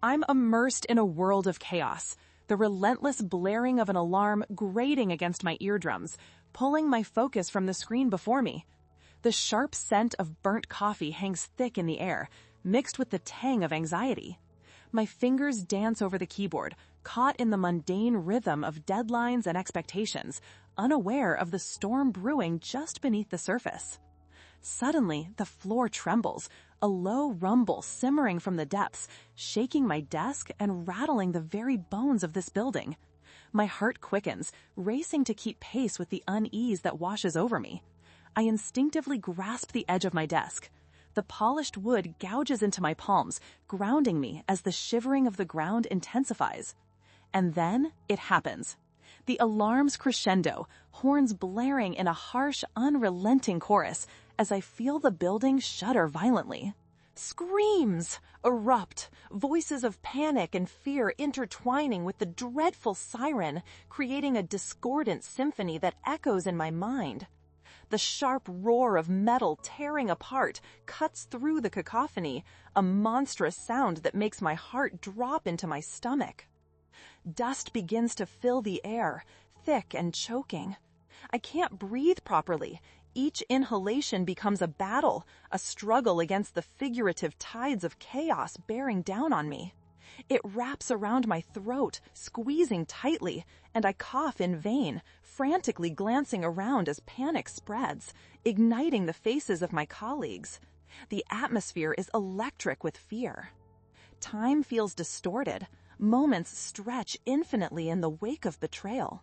I'm immersed in a world of chaos, the relentless blaring of an alarm grating against my eardrums, pulling my focus from the screen before me. The sharp scent of burnt coffee hangs thick in the air, mixed with the tang of anxiety. My fingers dance over the keyboard, caught in the mundane rhythm of deadlines and expectations, unaware of the storm brewing just beneath the surface. Suddenly, the floor trembles, a low rumble simmering from the depths, shaking my desk and rattling the very bones of this building. My heart quickens, racing to keep pace with the unease that washes over me. I instinctively grasp the edge of my desk. The polished wood gouges into my palms, grounding me as the shivering of the ground intensifies. And then it happens. The alarm's crescendo, horns blaring in a harsh, unrelenting chorus as I feel the building shudder violently. Screams erupt, voices of panic and fear intertwining with the dreadful siren, creating a discordant symphony that echoes in my mind. The sharp roar of metal tearing apart cuts through the cacophony, a monstrous sound that makes my heart drop into my stomach. Dust begins to fill the air, thick and choking. I can't breathe properly. Each inhalation becomes a battle, a struggle against the figurative tides of chaos bearing down on me. It wraps around my throat, squeezing tightly, and I cough in vain, frantically glancing around as panic spreads, igniting the faces of my colleagues. The atmosphere is electric with fear. Time feels distorted. Moments stretch infinitely in the wake of betrayal.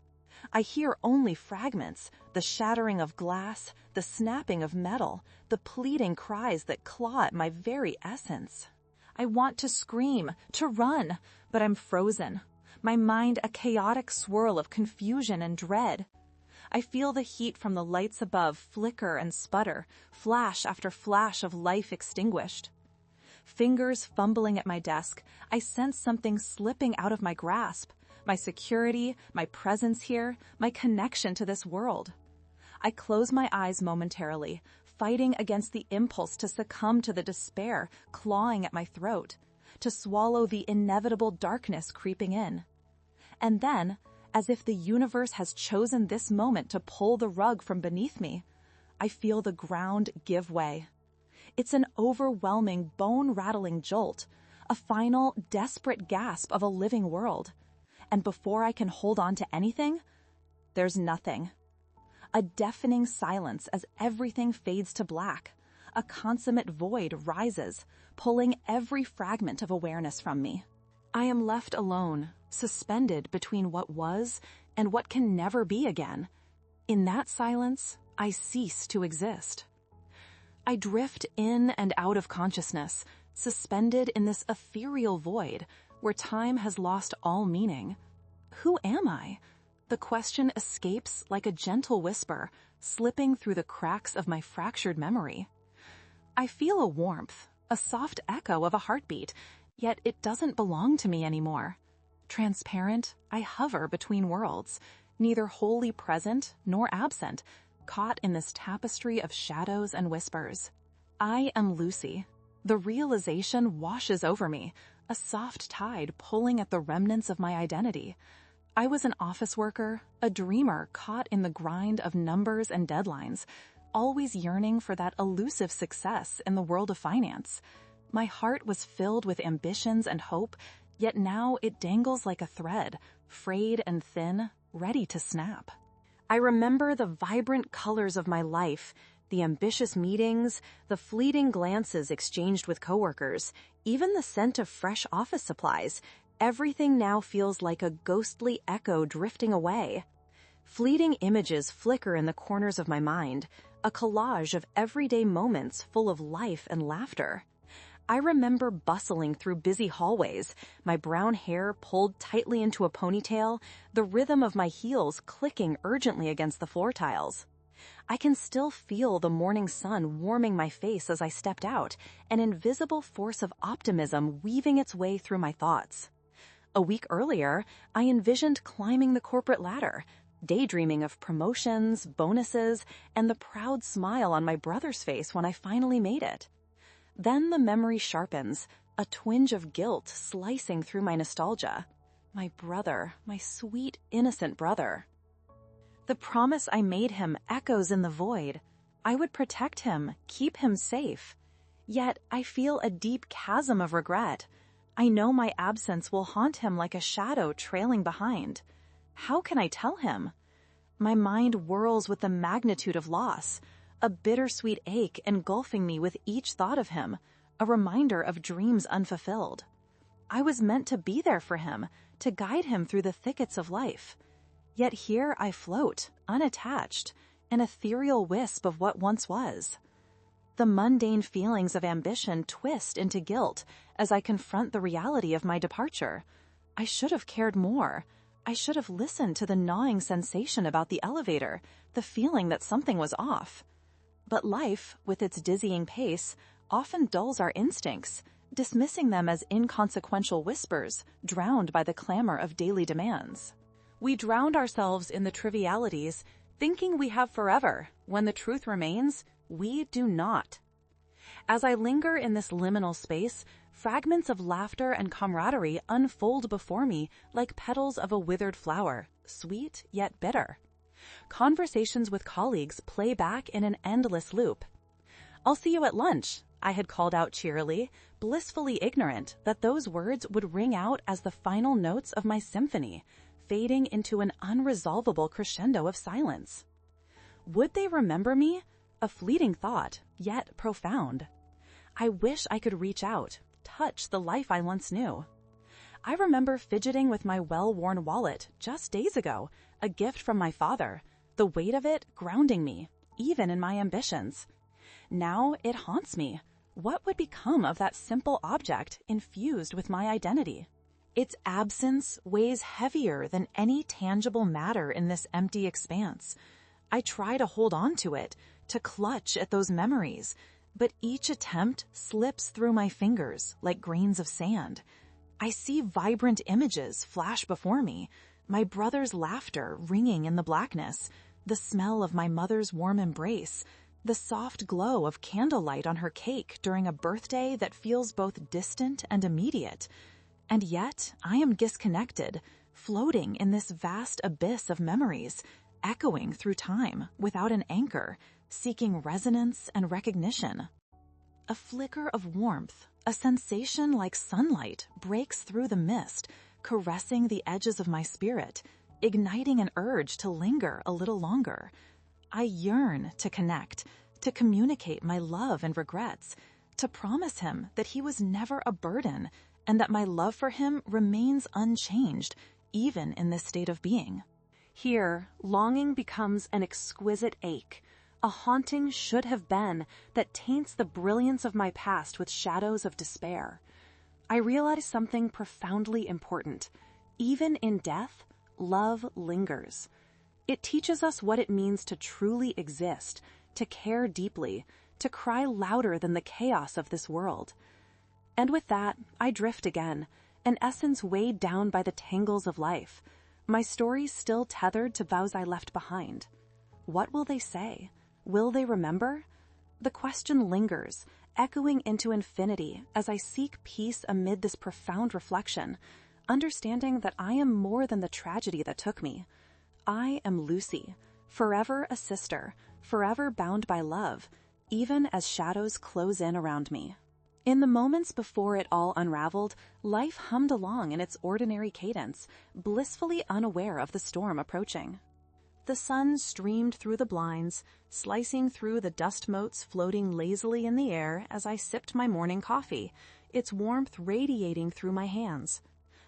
I hear only fragments, the shattering of glass, the snapping of metal, the pleading cries that claw at my very essence. I want to scream, to run, but I'm frozen. My mind a chaotic swirl of confusion and dread. I feel the heat from the lights above flicker and sputter, flash after flash of life extinguished. Fingers fumbling at my desk, I sense something slipping out of my grasp. My security, my presence here, my connection to this world. I close my eyes momentarily, fighting against the impulse to succumb to the despair clawing at my throat, to swallow the inevitable darkness creeping in. And then, as if the universe has chosen this moment to pull the rug from beneath me, I feel the ground give way. It's an overwhelming, bone-rattling jolt, a final, desperate gasp of a living world. And before I can hold on to anything, there's nothing. A deafening silence as everything fades to black. A consummate void rises, pulling every fragment of awareness from me. I am left alone, suspended between what was and what can never be again. In that silence, I cease to exist. I drift in and out of consciousness, suspended in this ethereal void where time has lost all meaning. Who am I? The question escapes like a gentle whisper, slipping through the cracks of my fractured memory. I feel a warmth, a soft echo of a heartbeat, yet it doesn't belong to me anymore. Transparent, I hover between worlds, neither wholly present nor absent, caught in this tapestry of shadows and whispers. I am Lucy. The realization washes over me, a soft tide pulling at the remnants of my identity. I was an office worker, a dreamer caught in the grind of numbers and deadlines, always yearning for that elusive success in the world of finance. My heart was filled with ambitions and hope, yet now it dangles like a thread, frayed and thin, ready to snap. I remember the vibrant colors of my life, the ambitious meetings, the fleeting glances exchanged with coworkers, even the scent of fresh office supplies. Everything now feels like a ghostly echo drifting away. Fleeting images flicker in the corners of my mind, a collage of everyday moments full of life and laughter. I remember bustling through busy hallways, my brown hair pulled tightly into a ponytail, the rhythm of my heels clicking urgently against the floor tiles. I can still feel the morning sun warming my face as I stepped out, an invisible force of optimism weaving its way through my thoughts. A week earlier, I envisioned climbing the corporate ladder, daydreaming of promotions, bonuses, and the proud smile on my brother's face when I finally made it. Then the memory sharpens, a twinge of guilt slicing through my nostalgia. My brother, my sweet, innocent brother. The promise I made him echoes in the void. I would protect him, keep him safe. Yet I feel a deep chasm of regret. I know my absence will haunt him like a shadow trailing behind. How can I tell him? My mind whirls with the magnitude of loss, a bittersweet ache engulfing me with each thought of him, a reminder of dreams unfulfilled. I was meant to be there for him, to guide him through the thickets of life. Yet here I float, unattached, an ethereal wisp of what once was. The mundane feelings of ambition twist into guilt as I confront the reality of my departure. I should have cared more. I should have listened to the gnawing sensation about the elevator, the feeling that something was off. But life, with its dizzying pace, often dulls our instincts, dismissing them as inconsequential whispers drowned by the clamor of daily demands. We drown ourselves in the trivialities, thinking we have forever, when the truth remains, we do not. As I linger in this liminal space, fragments of laughter and camaraderie unfold before me like petals of a withered flower, sweet yet bitter. Conversations with colleagues play back in an endless loop. "I'll see you at lunch," I had called out cheerily, blissfully ignorant that those words would ring out as the final notes of my symphony, fading into an unresolvable crescendo of silence. Would they remember me? A fleeting thought, yet profound. I wish I could reach out, touch the life I once knew. I remember fidgeting with my well-worn wallet just days ago, a gift from my father, the weight of it grounding me, even in my ambitions. Now it haunts me. What would become of that simple object infused with my identity? Its absence weighs heavier than any tangible matter in this empty expanse. I try to hold on to it, to clutch at those memories, but each attempt slips through my fingers like grains of sand. I see vibrant images flash before me, my brother's laughter ringing in the blackness, the smell of my mother's warm embrace, the soft glow of candlelight on her cake during a birthday that feels both distant and immediate. And yet, I am disconnected, floating in this vast abyss of memories, echoing through time without an anchor, seeking resonance and recognition. A flicker of warmth, a sensation like sunlight, breaks through the mist, caressing the edges of my spirit, igniting an urge to linger a little longer. I yearn to connect, to communicate my love and regrets, to promise him that he was never a burden and that my love for him remains unchanged, even in this state of being. Here, longing becomes an exquisite ache, a haunting should have been that taints the brilliance of my past with shadows of despair. I realize something profoundly important. Even in death, love lingers. It teaches us what it means to truly exist, to care deeply, to cry louder than the chaos of this world. And with that, I drift again, an essence weighed down by the tangles of life, my story still tethered to vows I left behind. What will they say? Will they remember? The question lingers, echoing into infinity as I seek peace amid this profound reflection, understanding that I am more than the tragedy that took me. I am Lucy, forever a sister, forever bound by love, even as shadows close in around me. In the moments before it all unraveled, life hummed along in its ordinary cadence, blissfully unaware of the storm approaching. The sun streamed through the blinds, slicing through the dust motes floating lazily in the air as I sipped my morning coffee, its warmth radiating through my hands.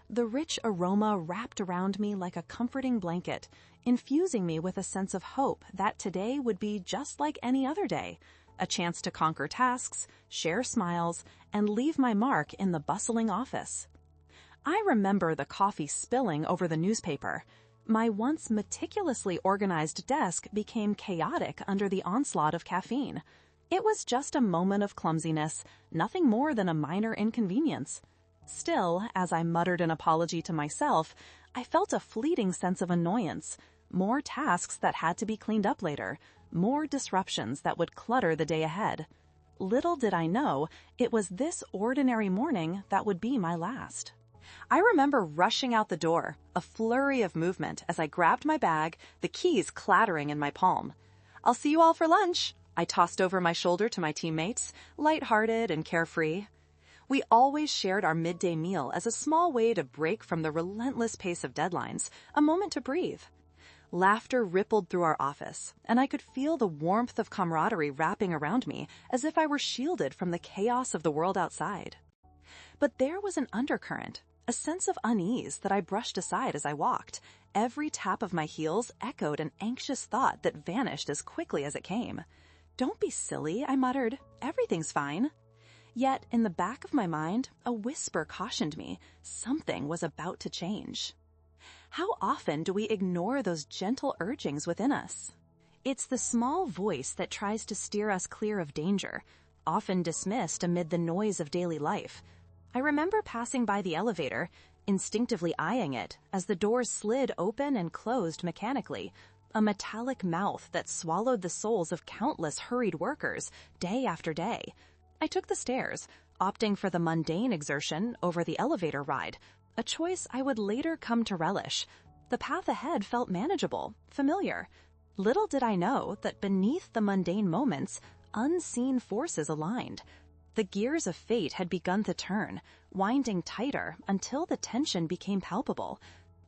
The rich aroma wrapped around me like a comforting blanket, infusing me with a sense of hope that today would be just like any other day, a chance to conquer tasks, share smiles, and leave my mark in the bustling office. I remember the coffee spilling over the newspaper. My once meticulously organized desk became chaotic under the onslaught of caffeine. It was just a moment of clumsiness, nothing more than a minor inconvenience. Still, as I muttered an apology to myself, I felt a fleeting sense of annoyance, more tasks that had to be cleaned up later, more disruptions that would clutter the day ahead. Little did I know, it was this ordinary morning that would be my last. I remember rushing out the door, a flurry of movement as I grabbed my bag, the keys clattering in my palm. "I'll see you all for lunch," I tossed over my shoulder to my teammates, lighthearted and carefree. We always shared our midday meal as a small way to break from the relentless pace of deadlines, a moment to breathe. Laughter rippled through our office, and I could feel the warmth of camaraderie wrapping around me as if I were shielded from the chaos of the world outside. But there was an undercurrent, a sense of unease that I brushed aside as I walked. Every tap of my heels echoed an anxious thought that vanished as quickly as it came. "Don't be silly," I muttered. "Everything's fine." Yet, in the back of my mind, a whisper cautioned me something was about to change. How often do we ignore those gentle urgings within us? It's the small voice that tries to steer us clear of danger, often dismissed amid the noise of daily life. I remember passing by the elevator, instinctively eyeing it as the doors slid open and closed mechanically, a metallic mouth that swallowed the souls of countless hurried workers day after day. I took the stairs, opting for the mundane exertion over the elevator ride, a choice I would later come to relish. The path ahead felt manageable, familiar. Little did I know that beneath the mundane moments, unseen forces aligned. The gears of fate had begun to turn, winding tighter until the tension became palpable.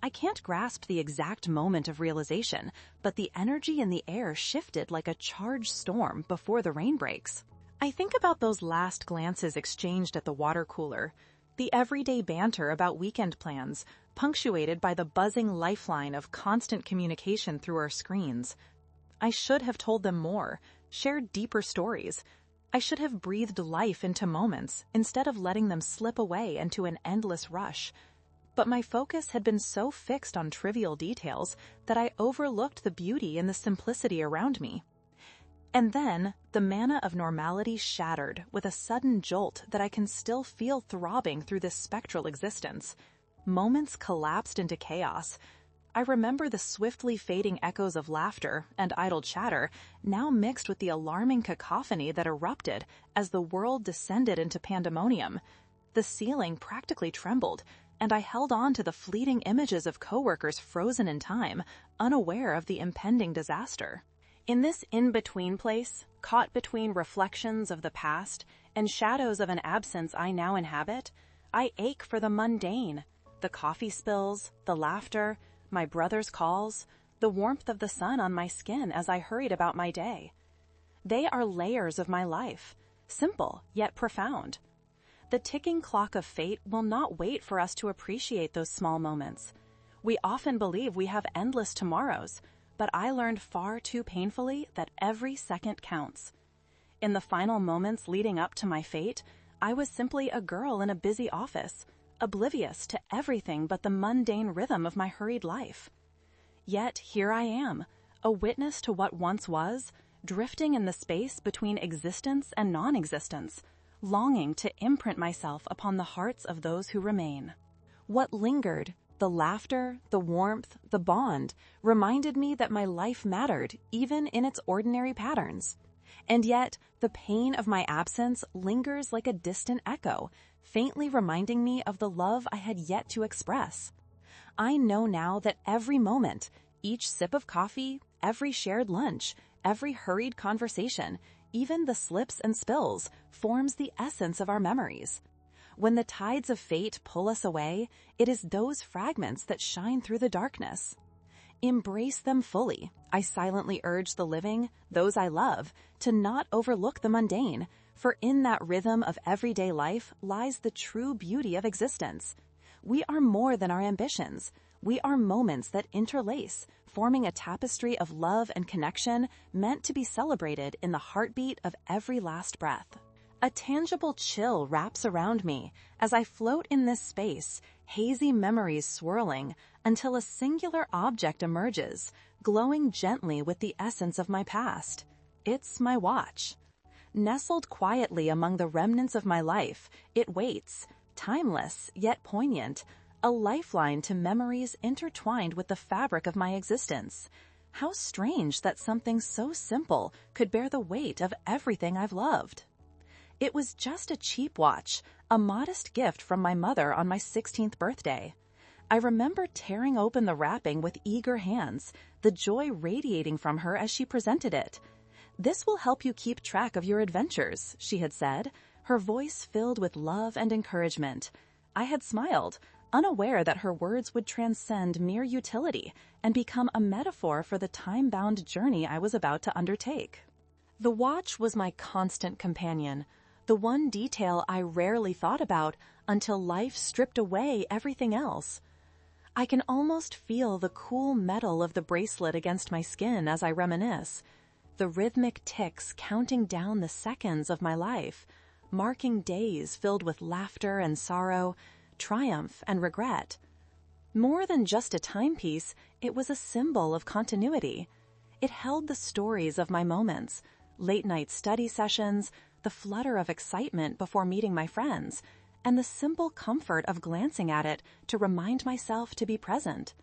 I can't grasp the exact moment of realization, but the energy in the air shifted like a charged storm before the rain breaks. I think about those last glances exchanged at the water cooler, the everyday banter about weekend plans, punctuated by the buzzing lifeline of constant communication through our screens. I should have told them more, shared deeper stories. I should have breathed life into moments instead of letting them slip away into an endless rush. But my focus had been so fixed on trivial details that I overlooked the beauty and the simplicity around me. And then, the manna of normality shattered with a sudden jolt that I can still feel throbbing through this spectral existence. Moments collapsed into chaos. I remember the swiftly fading echoes of laughter and idle chatter, now mixed with the alarming cacophony that erupted as the world descended into pandemonium. The ceiling practically trembled, and I held on to the fleeting images of coworkers frozen in time, unaware of the impending disaster. In this in-between place, caught between reflections of the past and shadows of an absence I now inhabit, I ache for the mundane, the coffee spills, the laughter, my brother's calls, the warmth of the sun on my skin as I hurried about my day. They are layers of my life, simple yet profound. The ticking clock of fate will not wait for us to appreciate those small moments. We often believe we have endless tomorrows, but I learned far too painfully that every second counts. In the final moments leading up to my fate, I was simply a girl in a busy office, oblivious to everything but the mundane rhythm of my hurried life. Yet here I am, a witness to what once was, drifting in the space between existence and non-existence, longing to imprint myself upon the hearts of those who remain. What lingered, the laughter, the warmth, the bond, reminded me that my life mattered even in its ordinary patterns. And yet, the pain of my absence lingers like a distant echo, faintly reminding me of the love I had yet to express. I know now that every moment, each sip of coffee, every shared lunch, every hurried conversation, even the slips and spills, forms the essence of our memories. When the tides of fate pull us away, it is those fragments that shine through the darkness. Embrace them fully. I silently urge the living, those I love, to not overlook the mundane, for in that rhythm of everyday life lies the true beauty of existence. We are more than our ambitions. We are moments that interlace, forming a tapestry of love and connection meant to be celebrated in the heartbeat of every last breath. A tangible chill wraps around me as I float in this space, hazy memories swirling, until a singular object emerges, glowing gently with the essence of my past. It's my watch. Nestled quietly among the remnants of my life, it waits, timeless yet poignant, a lifeline to memories intertwined with the fabric of my existence. How strange that something so simple could bear the weight of everything I've loved. It was just a cheap watch, a modest gift from my mother on my 16th birthday. I remember tearing open the wrapping with eager hands, the joy radiating from her as she presented it. "This will help you keep track of your adventures," she had said, her voice filled with love and encouragement. I had smiled, unaware that her words would transcend mere utility and become a metaphor for the time-bound journey I was about to undertake. The watch was my constant companion, the one detail I rarely thought about until life stripped away everything else. I can almost feel the cool metal of the bracelet against my skin as I reminisce, the rhythmic ticks counting down the seconds of my life, marking days filled with laughter and sorrow, triumph and regret. More than just a timepiece, it was a symbol of continuity. It held the stories of my moments, late-night study sessions, the flutter of excitement before meeting my friends, and the simple comfort of glancing at it to remind myself to be present.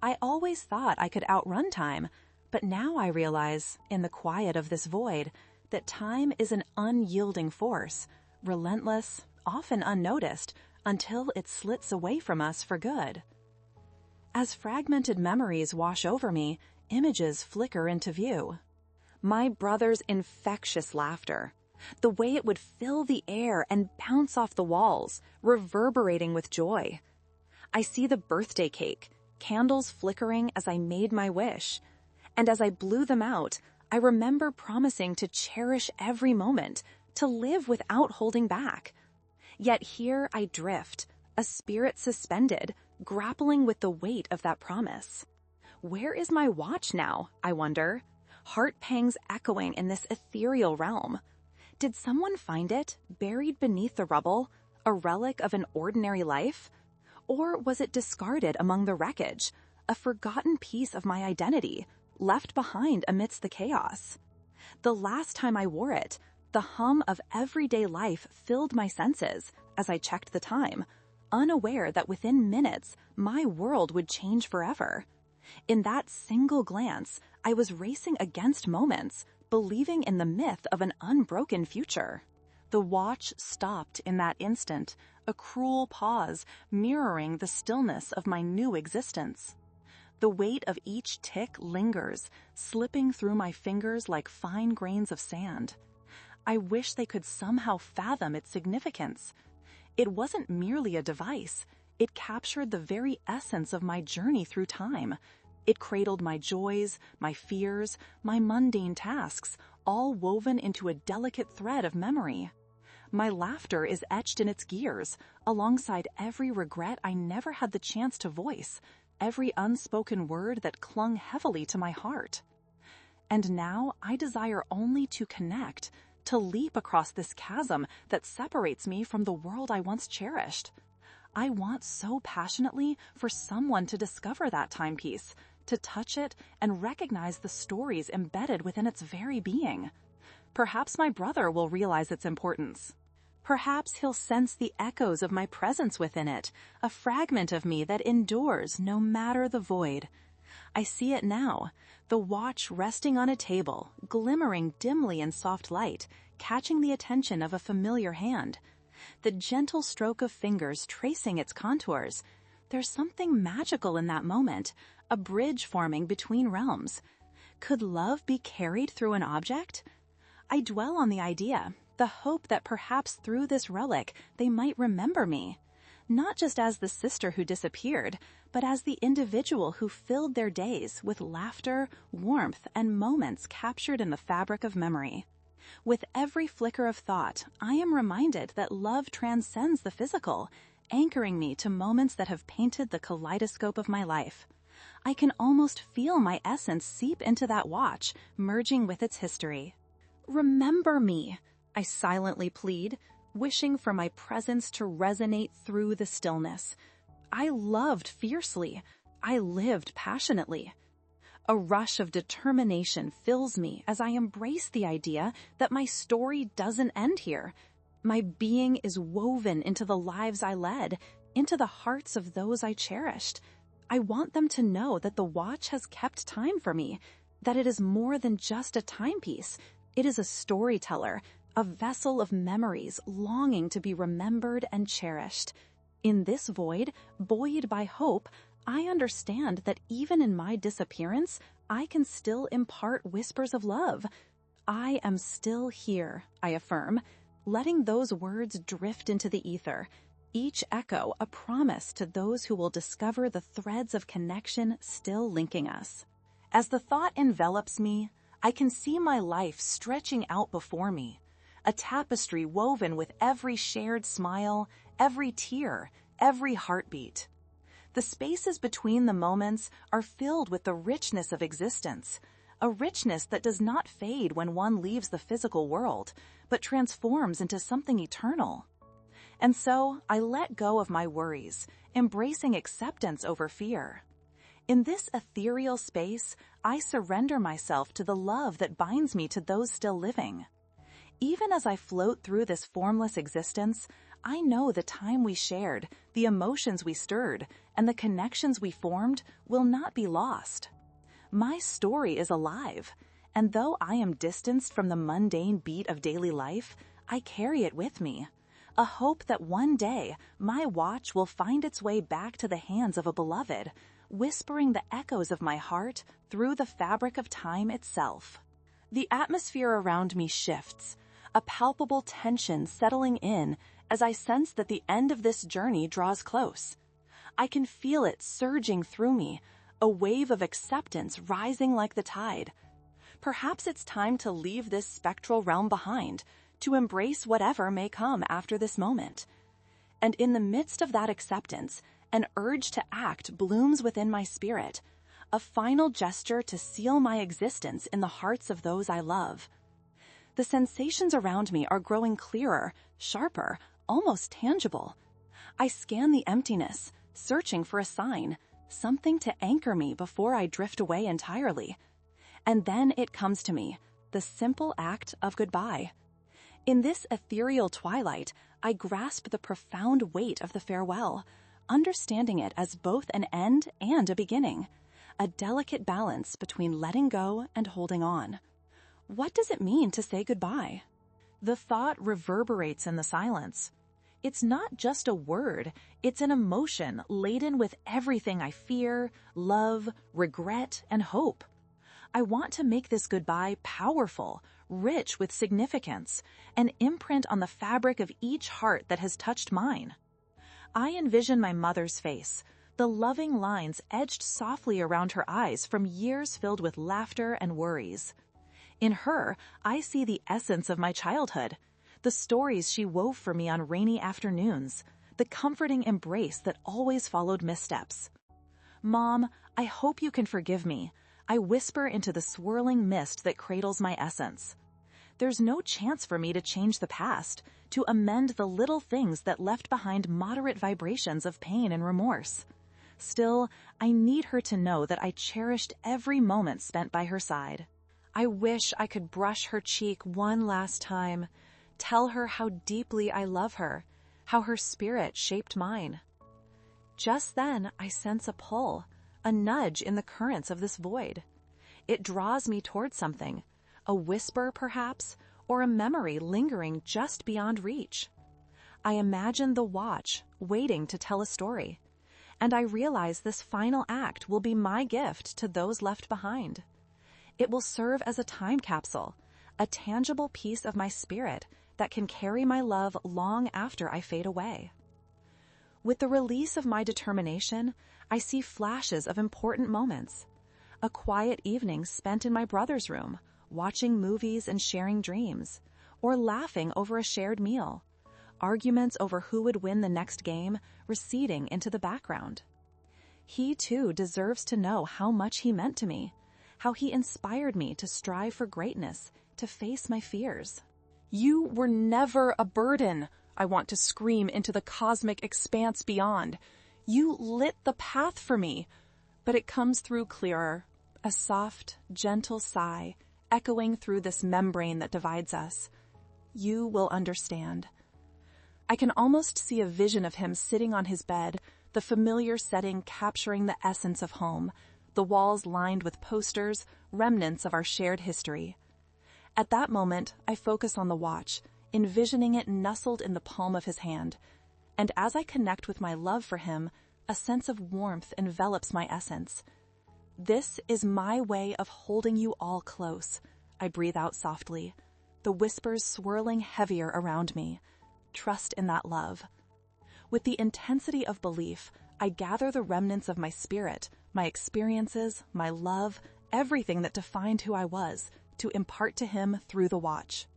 I always thought I could outrun time, but now I realize, in the quiet of this void, that time is an unyielding force, relentless, often unnoticed, until it slits away from us for good. As fragmented memories wash over me, images flicker into view. My brother's infectious laughter, the way it would fill the air and bounce off the walls, reverberating with joy. I see the birthday cake, candles flickering as I made my wish. And as I blew them out, I remember promising to cherish every moment, to live without holding back. Yet here I drift, a spirit suspended, grappling with the weight of that promise. Where is my watch now, I wonder? Heart pangs echoing in this ethereal realm. Did someone find it, buried beneath the rubble, a relic of an ordinary life? Or was it discarded among the wreckage, a forgotten piece of my identity, left behind amidst the chaos? The last time I wore it, the hum of everyday life filled my senses as I checked the time, unaware that within minutes my world would change forever. In that single glance, I was racing against moments, believing in the myth of an unbroken future. The watch stopped in that instant, a cruel pause mirroring the stillness of my new existence. The weight of each tick lingers, slipping through my fingers like fine grains of sand. I wish they could somehow fathom its significance. It wasn't merely a device. It captured the very essence of my journey through time. It cradled my joys, my fears, my mundane tasks, all woven into a delicate thread of memory. My laughter is etched in its gears, alongside every regret I never had the chance to voice, every unspoken word that clung heavily to my heart. And now I desire only to connect, to leap across this chasm that separates me from the world I once cherished. I want so passionately for someone to discover that timepiece, to touch it and recognize the stories embedded within its very being. Perhaps my brother will realize its importance. Perhaps he'll sense the echoes of my presence within it, a fragment of me that endures no matter the void. I see it now, the watch resting on a table, glimmering dimly in soft light, catching the attention of a familiar hand. The gentle stroke of fingers tracing its contours. There's something magical in that moment, a bridge forming between realms. Could love be carried through an object? I dwell on the idea, the hope that perhaps through this relic they might remember me. Not just as the sister who disappeared, but as the individual who filled their days with laughter, warmth, and moments captured in the fabric of memory. With every flicker of thought, I am reminded that love transcends the physical, anchoring me to moments that have painted the kaleidoscope of my life. I can almost feel my essence seep into that watch, merging with its history. Remember me, I silently plead, wishing for my presence to resonate through the stillness. I loved fiercely. I lived passionately. A rush of determination fills me as I embrace the idea that my story doesn't end here. My being is woven into the lives I led, into the hearts of those I cherished. I want them to know that the watch has kept time for me, that it is more than just a timepiece. It is a storyteller, a vessel of memories longing to be remembered and cherished. In this void, buoyed by hope, I understand that even in my disappearance, I can still impart whispers of love. I am still here, I affirm, letting those words drift into the ether, each echo a promise to those who will discover the threads of connection still linking us. As the thought envelops me, I can see my life stretching out before me, a tapestry woven with every shared smile, every tear, every heartbeat. The spaces between the moments are filled with the richness of existence, a richness that does not fade when one leaves the physical world, but transforms into something eternal. And so I let go of my worries, embracing acceptance over fear. In this ethereal space, I surrender myself to the love that binds me to those still living. Even as I float through this formless existence, I know the time we shared, the emotions we stirred, and the connections we formed will not be lost. My story is alive, and though I am distanced from the mundane beat of daily life, I carry it with me. A hope that one day my watch will find its way back to the hands of a beloved, whispering the echoes of my heart through the fabric of time itself. The atmosphere around me shifts, a palpable tension settling in as I sense that the end of this journey draws close. I can feel it surging through me, a wave of acceptance rising like the tide. Perhaps it's time to leave this spectral realm behind, to embrace whatever may come after this moment. And in the midst of that acceptance, an urge to act blooms within my spirit, a final gesture to seal my existence in the hearts of those I love. The sensations around me are growing clearer, sharper, almost tangible. I scan the emptiness, searching for a sign, something to anchor me before I drift away entirely. And then it comes to me, the simple act of goodbye. In this ethereal twilight, I grasp the profound weight of the farewell, understanding it as both an end and a beginning, a delicate balance between letting go and holding on. What does it mean to say goodbye? The thought reverberates in the silence. It's not just a word, it's an emotion laden with everything I fear, love, regret, and hope. I want to make this goodbye powerful, rich with significance, an imprint on the fabric of each heart that has touched mine. I envision my mother's face, the loving lines edged softly around her eyes from years filled with laughter and worries. In her, I see the essence of my childhood, the stories she wove for me on rainy afternoons, the comforting embrace that always followed missteps. Mom, I hope you can forgive me. I whisper into the swirling mist that cradles my essence. There's no chance for me to change the past, to amend the little things that left behind moderate vibrations of pain and remorse. Still, I need her to know that I cherished every moment spent by her side. I wish I could brush her cheek one last time, tell her how deeply I love her, how her spirit shaped mine. Just then, I sense a pull, a nudge in the currents of this void. It draws me toward something, a whisper perhaps, or a memory lingering just beyond reach. I imagine the watch, waiting to tell a story, and I realize this final act will be my gift to those left behind. It will serve as a time capsule, a tangible piece of my spirit that can carry my love long after I fade away. With the release of my determination, I see flashes of important moments. A quiet evening spent in my brother's room, watching movies and sharing dreams, or laughing over a shared meal. Arguments over who would win the next game receding into the background. He too deserves to know how much he meant to me, how he inspired me to strive for greatness, to face my fears. You were never a burden, I want to scream into the cosmic expanse beyond. You lit the path for me, but it comes through clearer, a soft, gentle sigh echoing through this membrane that divides us. You will understand. I can almost see a vision of him sitting on his bed, the familiar setting capturing the essence of home, the walls lined with posters, remnants of our shared history. At that moment, I focus on the watch, envisioning it nestled in the palm of his hand. And as I connect with my love for him, a sense of warmth envelops my essence. "This is my way of holding you all close," I breathe out softly, the whispers swirling heavier around me. Trust in that love. With the intensity of belief, I gather the remnants of my spirit, my experiences, my love, everything that defined who I was, to impart to him through the watch.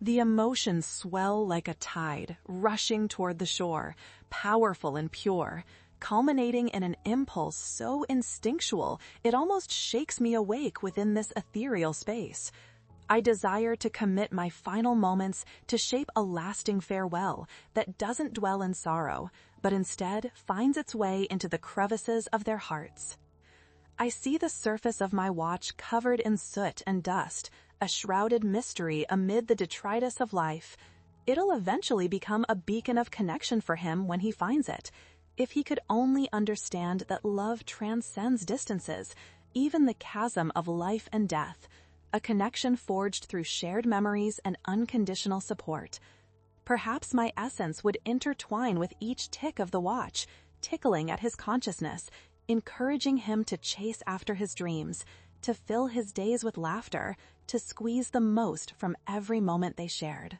The emotions swell like a tide, rushing toward the shore, powerful and pure, culminating in an impulse so instinctual it almost shakes me awake within this ethereal space. I desire to commit my final moments to shape a lasting farewell that doesn't dwell in sorrow, but instead finds its way into the crevices of their hearts. I see the surface of my watch covered in soot and dust, a shrouded mystery amid the detritus of life. It'll eventually become a beacon of connection for him when he finds it. If he could only understand that love transcends distances, even the chasm of life and death, a connection forged through shared memories and unconditional support. Perhaps my essence would intertwine with each tick of the watch, tickling at his consciousness, encouraging him to chase after his dreams, to fill his days with laughter, to squeeze the most from every moment they shared.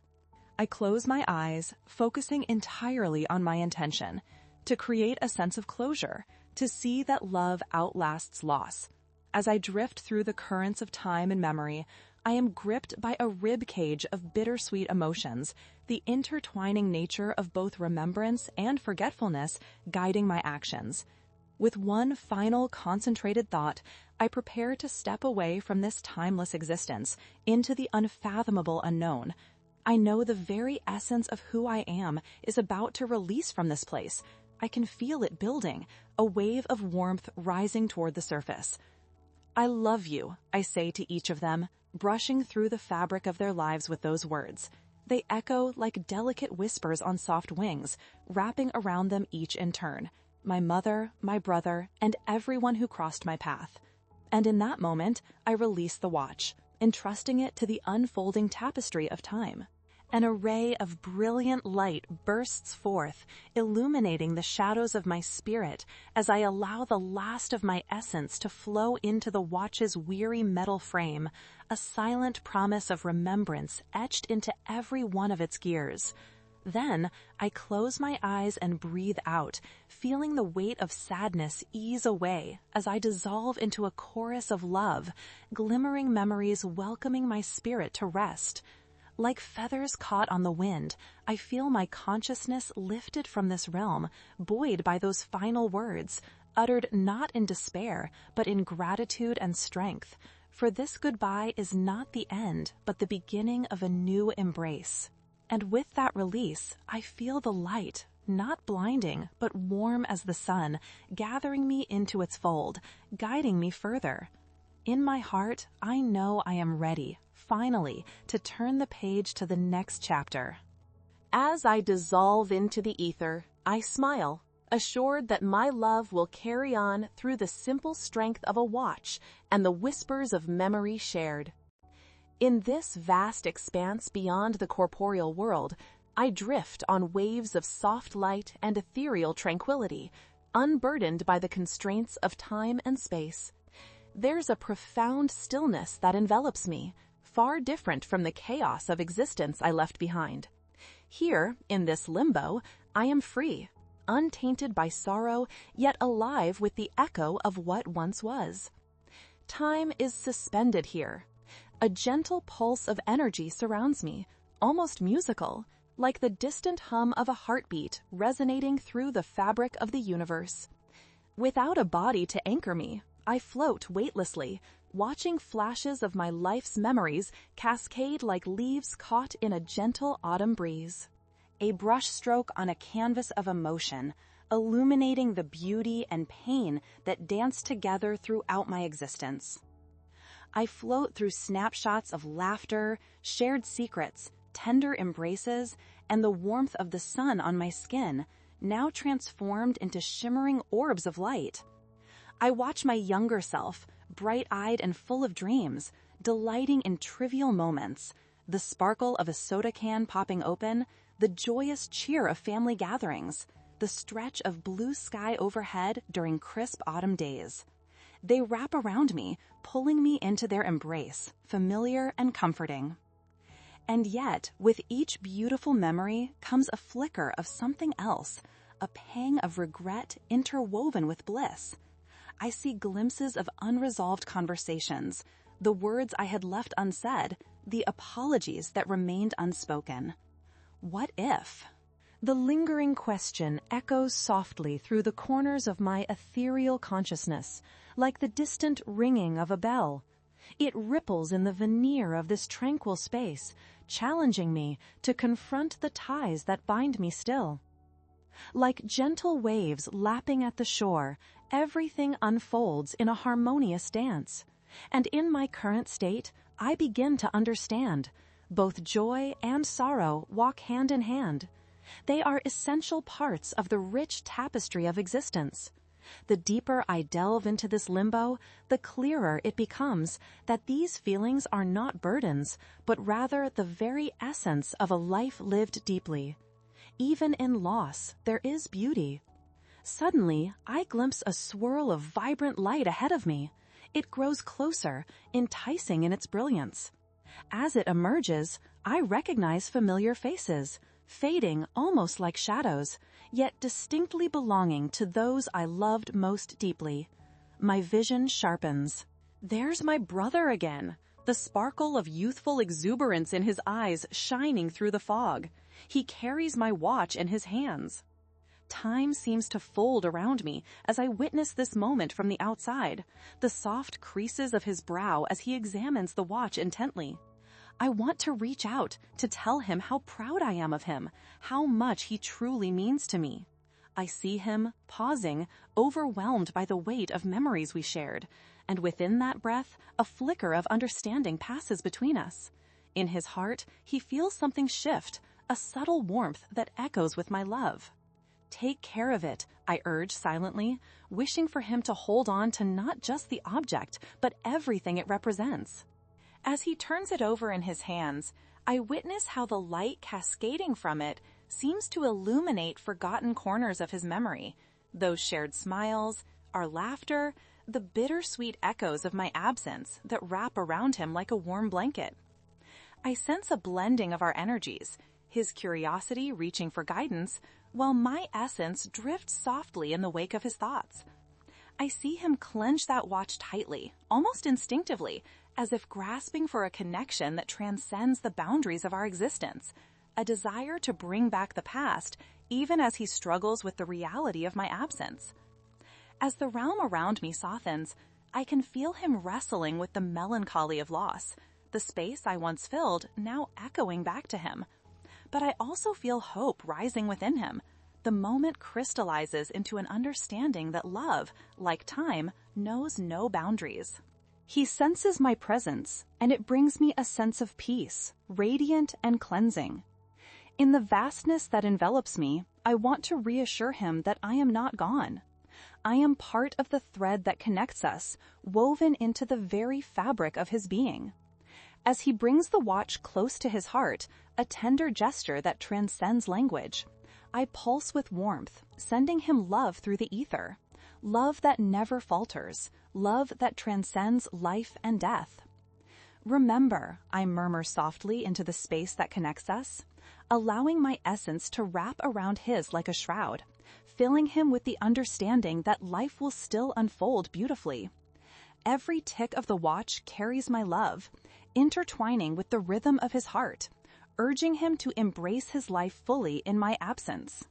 I close my eyes, focusing entirely on my intention, to create a sense of closure, to see that love outlasts loss. As I drift through the currents of time and memory, I am gripped by a ribcage of bittersweet emotions, the intertwining nature of both remembrance and forgetfulness guiding my actions. With one final concentrated thought, I prepare to step away from this timeless existence into the unfathomable unknown. I know the very essence of who I am is about to release from this place. I can feel it building, a wave of warmth rising toward the surface. "I love you," I say to each of them, brushing through the fabric of their lives with those words. They echo like delicate whispers on soft wings, wrapping around them each in turn. My mother, my brother, and everyone who crossed my path. And in that moment, I release the watch, entrusting it to the unfolding tapestry of time. An array of brilliant light bursts forth, illuminating the shadows of my spirit as I allow the last of my essence to flow into the watch's weary metal frame, a silent promise of remembrance etched into every one of its gears. Then, I close my eyes and breathe out, feeling the weight of sadness ease away as I dissolve into a chorus of love, glimmering memories welcoming my spirit to rest. Like feathers caught on the wind, I feel my consciousness lifted from this realm, buoyed by those final words, uttered not in despair, but in gratitude and strength. For this goodbye is not the end, but the beginning of a new embrace. And with that release, I feel the light, not blinding, but warm as the sun, gathering me into its fold, guiding me further. In my heart, I know I am ready, finally, to turn the page to the next chapter. As I dissolve into the ether, I smile, assured that my love will carry on through the simple strength of a watch and the whispers of memory shared. In this vast expanse beyond the corporeal world, I drift on waves of soft light and ethereal tranquility, unburdened by the constraints of time and space. There's a profound stillness that envelops me, far different from the chaos of existence I left behind. Here, in this limbo, I am free, untainted by sorrow, yet alive with the echo of what once was. Time is suspended here. A gentle pulse of energy surrounds me, almost musical, like the distant hum of a heartbeat resonating through the fabric of the universe. Without a body to anchor me, I float weightlessly, watching flashes of my life's memories cascade like leaves caught in a gentle autumn breeze. A brushstroke on a canvas of emotion, illuminating the beauty and pain that dance together throughout my existence. I float through snapshots of laughter, shared secrets, tender embraces, and the warmth of the sun on my skin, now transformed into shimmering orbs of light. I watch my younger self, bright-eyed and full of dreams, delighting in trivial moments, the sparkle of a soda can popping open, the joyous cheer of family gatherings, the stretch of blue sky overhead during crisp autumn days. They wrap around me, pulling me into their embrace, familiar and comforting. And yet, with each beautiful memory comes a flicker of something else, a pang of regret interwoven with bliss. I see glimpses of unresolved conversations, the words I had left unsaid, the apologies that remained unspoken. What if? The lingering question echoes softly through the corners of my ethereal consciousness, like the distant ringing of a bell. It ripples in the veneer of this tranquil space, challenging me to confront the ties that bind me still. Like gentle waves lapping at the shore, everything unfolds in a harmonious dance. And in my current state, I begin to understand. Both joy and sorrow walk hand in hand. They are essential parts of the rich tapestry of existence. The deeper I delve into this limbo, the clearer it becomes that these feelings are not burdens, but rather the very essence of a life lived deeply. Even in loss, there is beauty. Suddenly, I glimpse a swirl of vibrant light ahead of me. It grows closer, enticing in its brilliance. As it emerges, I recognize familiar faces, fading almost like shadows, yet distinctly belonging to those I loved most deeply. My vision sharpens. There's my brother again, the sparkle of youthful exuberance in his eyes shining through the fog. He carries my watch in his hands. Time seems to fold around me as I witness this moment from the outside, the soft creases of his brow as he examines the watch intently. I want to reach out to tell him how proud I am of him, how much he truly means to me. I see him, pausing, overwhelmed by the weight of memories we shared, and within that breath, a flicker of understanding passes between us. In his heart, he feels something shift, a subtle warmth that echoes with my love. Take care of it, I urge silently, wishing for him to hold on to not just the object, but everything it represents. As he turns it over in his hands, I witness how the light cascading from it seems to illuminate forgotten corners of his memory, those shared smiles, our laughter, the bittersweet echoes of my absence that wrap around him like a warm blanket. I sense a blending of our energies, his curiosity reaching for guidance, while my essence drifts softly in the wake of his thoughts. I see him clench that watch tightly, almost instinctively, as if grasping for a connection that transcends the boundaries of our existence, a desire to bring back the past, even as he struggles with the reality of my absence. As the realm around me softens, I can feel him wrestling with the melancholy of loss, the space I once filled now echoing back to him. But I also feel hope rising within him. The moment crystallizes into an understanding that love, like time, knows no boundaries. He senses my presence, and it brings me a sense of peace, radiant and cleansing. In the vastness that envelops me, I want to reassure him that I am not gone. I am part of the thread that connects us, woven into the very fabric of his being. As he brings the watch close to his heart, a tender gesture that transcends language, I pulse with warmth, sending him love through the ether. Love that never falters, love that transcends life and death. Remember, I murmur softly into the space that connects us, allowing my essence to wrap around his like a shroud, filling him with the understanding that life will still unfold beautifully. Every tick of the watch carries my love, intertwining with the rhythm of his heart, urging him to embrace his life fully in my absence.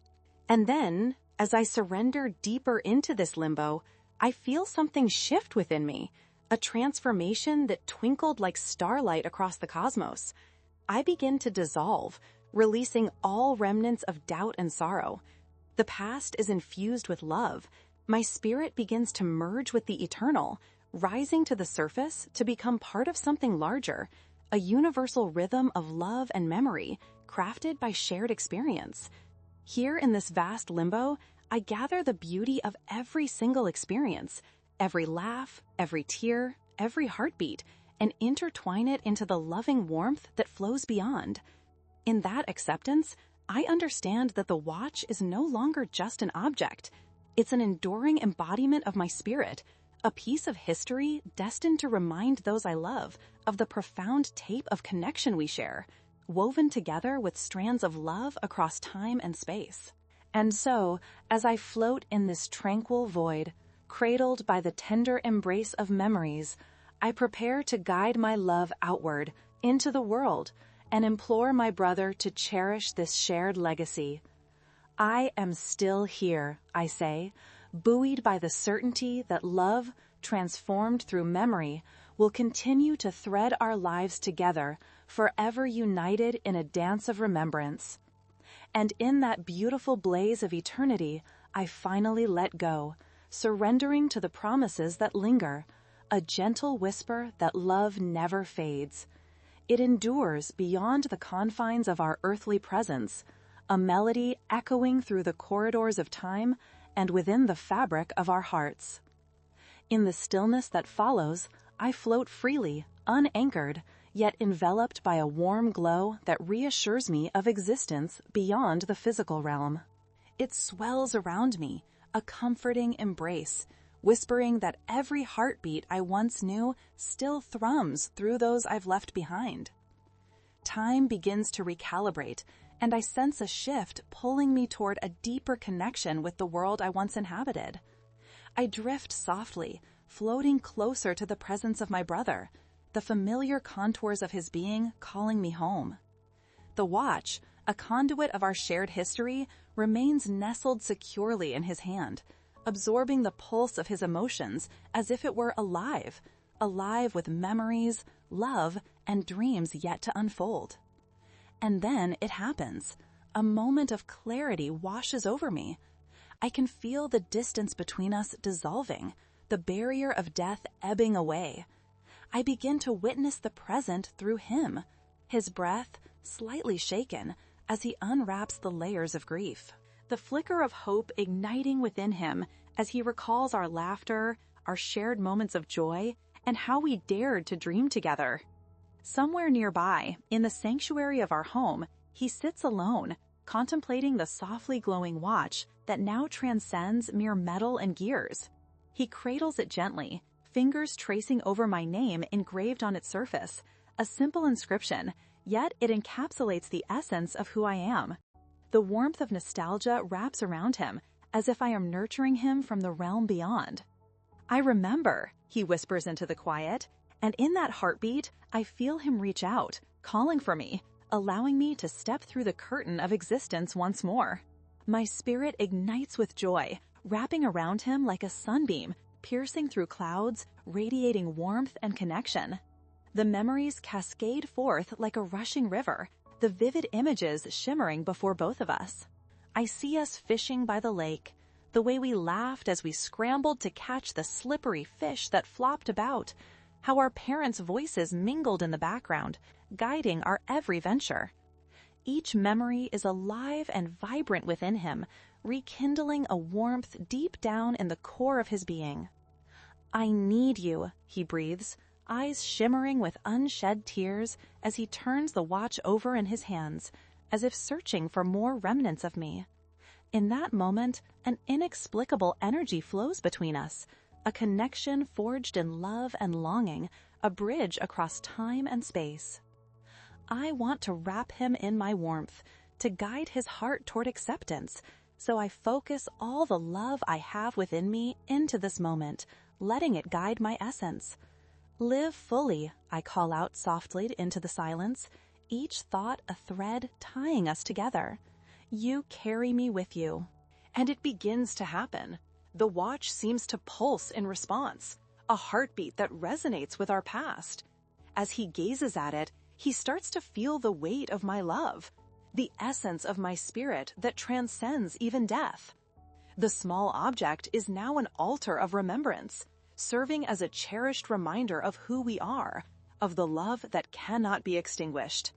And then, as I surrender deeper into this limbo, I feel something shift within me, a transformation that twinkled like starlight across the cosmos. I begin to dissolve, releasing all remnants of doubt and sorrow. The past is infused with love. My spirit begins to merge with the eternal, rising to the surface to become part of something larger, a universal rhythm of love and memory, crafted by shared experience. Here in this vast limbo, I gather the beauty of every single experience, every laugh, every tear, every heartbeat, and intertwine it into the loving warmth that flows beyond. In that acceptance, I understand that the watch is no longer just an object. It's an enduring embodiment of my spirit, a piece of history destined to remind those I love of the profound tape of connection we share, woven together with strands of love across time and space. And so, as I float in this tranquil void, cradled by the tender embrace of memories, I prepare to guide my love outward into the world and implore my brother to cherish this shared legacy. I am still here, I say, buoyed by the certainty that love, transformed through memory, will continue to thread our lives together, forever united in a dance of remembrance. And in that beautiful blaze of eternity, I finally let go, surrendering to the promises that linger, a gentle whisper that love never fades. It endures beyond the confines of our earthly presence, a melody echoing through the corridors of time and within the fabric of our hearts. In the stillness that follows, I float freely, unanchored, yet enveloped by a warm glow that reassures me of existence beyond the physical realm. It swells around me, a comforting embrace, whispering that every heartbeat I once knew still thrums through those I've left behind. Time begins to recalibrate, and I sense a shift pulling me toward a deeper connection with the world I once inhabited. I drift softly, floating closer to the presence of my brother, the familiar contours of his being calling me home. The watch, a conduit of our shared history, remains nestled securely in his hand, absorbing the pulse of his emotions as if it were alive with memories, love, and dreams yet to unfold. And then it happens. A moment of clarity washes over me. I can feel the distance between us dissolving, the barrier of death ebbing away. I begin to witness the present through him, his breath slightly shaken as he unwraps the layers of grief. The flicker of hope igniting within him as he recalls our laughter, our shared moments of joy, and how we dared to dream together. Somewhere nearby, in the sanctuary of our home, he sits alone, contemplating the softly glowing watch that now transcends mere metal and gears. He cradles it gently, fingers tracing over my name engraved on its surface, a simple inscription, yet it encapsulates the essence of who I am. The warmth of nostalgia wraps around him, as if I am nurturing him from the realm beyond. I remember, he whispers into the quiet, and in that heartbeat, I feel him reach out, calling for me, allowing me to step through the curtain of existence once more. My spirit ignites with joy, wrapping around him like a sunbeam, piercing through clouds, radiating warmth and connection. The memories cascade forth like a rushing river, the vivid images shimmering before both of us. I see us fishing by the lake, the way we laughed as we scrambled to catch the slippery fish that flopped about, how our parents' voices mingled in the background, guiding our every venture. Each memory is alive and vibrant within him, rekindling a warmth deep down in the core of his being. I need you, he breathes, eyes shimmering with unshed tears as he turns the watch over in his hands, as if searching for more remnants of me. In that moment, an inexplicable energy flows between us, a connection forged in love and longing, a bridge across time and space. I want to wrap him in my warmth, to guide his heart toward acceptance, so I focus all the love I have within me into this moment, letting it guide my essence. Live fully, I call out softly into the silence, each thought a thread tying us together. You carry me with you. And it begins to happen. The watch seems to pulse in response, a heartbeat that resonates with our past. As he gazes at it, he starts to feel the weight of my love, the essence of my spirit that transcends even death. The small object is now an altar of remembrance, serving as a cherished reminder of who we are, of the love that cannot be extinguished.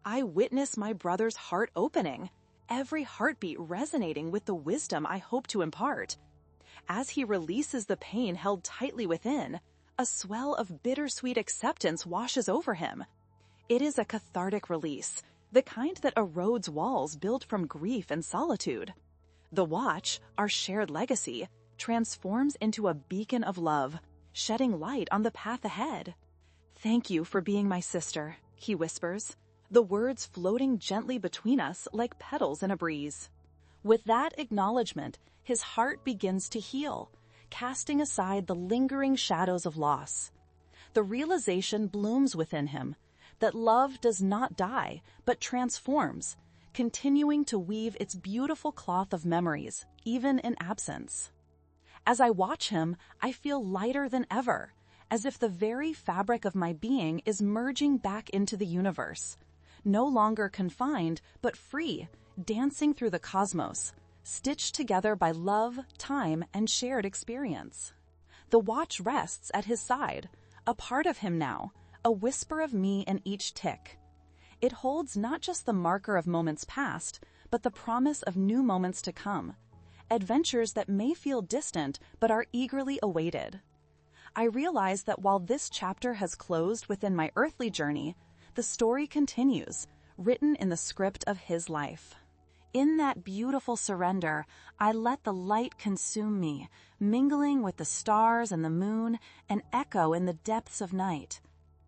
I witness my brother's heart opening, every heartbeat resonating with the wisdom I hope to impart. As he releases the pain held tightly within, a swell of bittersweet acceptance washes over him. It is a cathartic release, the kind that erodes walls built from grief and solitude. The watch, our shared legacy, transforms into a beacon of love, shedding light on the path ahead. "Thank you for being my sister," he whispers, the words floating gently between us like petals in a breeze. With that acknowledgement, his heart begins to heal, casting aside the lingering shadows of loss. The realization blooms within him that love does not die, but transforms, continuing to weave its beautiful cloth of memories, even in absence. As I watch him, I feel lighter than ever, as if the very fabric of my being is merging back into the universe, no longer confined, but free, dancing through the cosmos, stitched together by love, time, and shared experience. The watch rests at his side, a part of him now, a whisper of me in each tick. It holds not just the marker of moments past, but the promise of new moments to come, adventures that may feel distant but are eagerly awaited. I realize that while this chapter has closed within my earthly journey, the story continues, written in the script of his life. In that beautiful surrender, I let the light consume me, mingling with the stars and the moon, an echo in the depths of night.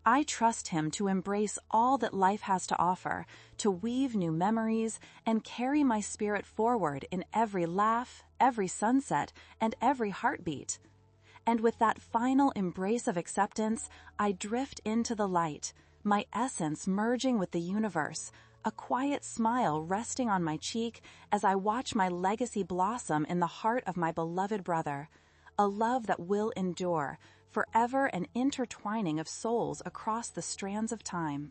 I trust him to embrace all that life has to offer, to weave new memories, and carry my spirit forward in every laugh, every sunset, and every heartbeat. And with that final embrace of acceptance, I drift into the light, my essence merging with the universe, a quiet smile resting on my cheek as I watch my legacy blossom in the heart of my beloved brother, a love that will endure, forever an intertwining of souls across the strands of time.